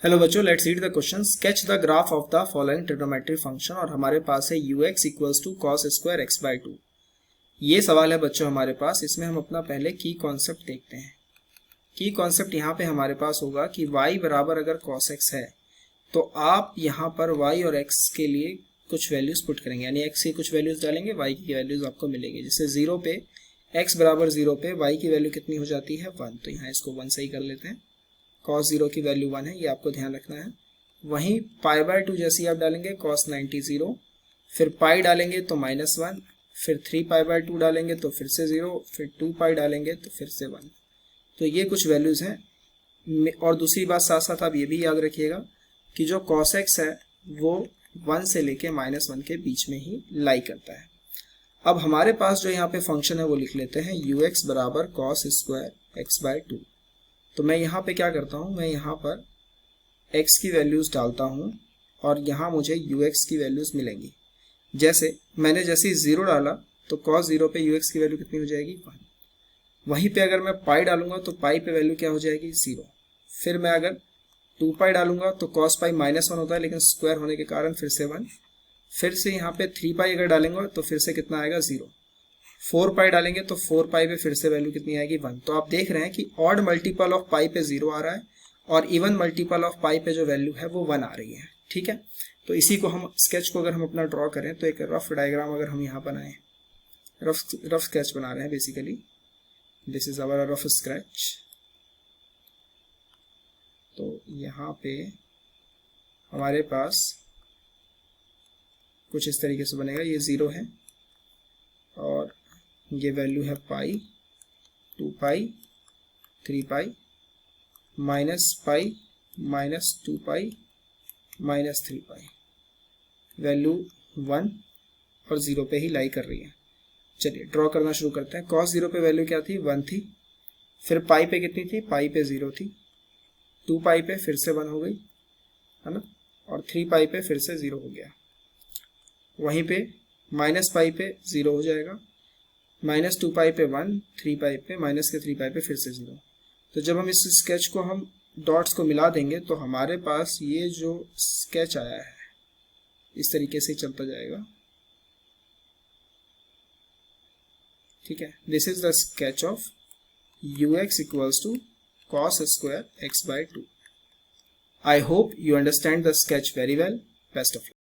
Hello बच्चों, let's read the question. Sketch the graph of the following trigonometric function. और हमारे पास है ux equals to cos square x by two. ये सवाल है बच्चों हमारे पास। इसमें हम अपना पहले की कॉन्सेप्ट देखते हैं। की कॉन्सेप्ट यहाँ पे हमारे पास होगा कि y बराबर अगर cos x है तो आप यहाँ पर y और x के लिए कुछ वैल्यूज पुट करेंगे, यानी x की कुछ वैल्यूज डालेंगे, y की वैल्यूज आपको मिलेंगी। जैसे 0 पे x बराबर 0 पे y की वैल्यू कितनी हो जाती है 1, तो यहाँ इसको 1 सही कर लेते हैं। cos 0 की वैल्यू 1 है, ये आपको ध्यान रखना है। वहीं पाई बाय 2 जैसी आप डालेंगे cos 90 0, फिर पाई डालेंगे तो -1, फिर 3 पाई बाय 2 डालेंगे तो फिर से 0, फिर 2 पाई डालेंगे तो फिर से 1। तो ये कुछ वैल्यूज हैं। और दूसरी बात साथ साथ आप ये भी याद रखिएगा कि जो cos x है वो 1 से लेके -1 के बीच में ही लाई करता है। अब हमारे पास जो यहाँ पे फंक्शन है वो लिख लेते हैं ux बराबर cos स्क्वायर एक्स बाय 2। तो मैं यहाँ पे क्या करता हूँ, मैं यहाँ पर x की वैल्यूज डालता हूँ और यहाँ मुझे ux की वैल्यूज मिलेंगी। जैसे मैंने जैसे 0 डाला तो cos 0 पे ux की वैल्यू कितनी हो जाएगी 1। वहीं पे अगर मैं पाई डालूंगा तो पाई पे वैल्यू क्या हो जाएगी 0। फिर मैं अगर 2 पाई डालूंगा तो cos पाई -1 होता है, लेकिन स्क्वायर होने के कारण फिर से 1। फिर से यहाँ पे 3 पाई अगर डालेंगे तो फिर से कितना आएगा 0। 4 पाई डालेंगे तो 4 पाई पे फिर से वैल्यू कितनी आएगी 1। तो आप देख रहे हैं कि ऑड मल्टीपल ऑफ पाई पे 0 आ रहा है और इवन मल्टीपल ऑफ पाई पे जो वैल्यू है वो 1 आ रही है। ठीक है, तो इसी को हम स्केच को अगर हम अपना ड्रॉ करें तो एक रफ डायग्राम अगर हम यहाँ बनाएं, रफ स्केच बना रहे हैं basically, this is our rough sketch. तो यहाँ पे हमारे पास कुछ इस तरीके से बनेगा। ये 0 है और ये वैल्यू है पाई, 2 पाई, 3 पाई, पाई, -2 पाई, -3 पाई। वैल्यू 1 और 0 पे ही लाई कर रही है। चलिए ड्रॉ करना शुरू करते हैं। cos 0 पे वैल्यू क्या थी 1 थी, फिर पाई पे कितनी थी, पाई पे 0 थी, 2 पाई पे फिर से 1 हो गई है ना, और 3 पाई पे फिर से 0 हो गया। वहीं पे माइनस पाई पे 0 हो जाएगा, -2 पाई पे 1, 3 पाई पे -3 पाई पे फिर से 0। तो जब हम इस स्केच को हम डॉट्स को मिला देंगे तो हमारे पास ये जो स्केच आया है इस तरीके से चलता जाएगा। ठीक है, this is the sketch of ux equals to cos square x by 2। I hope you understand the sketch very well. Best of luck.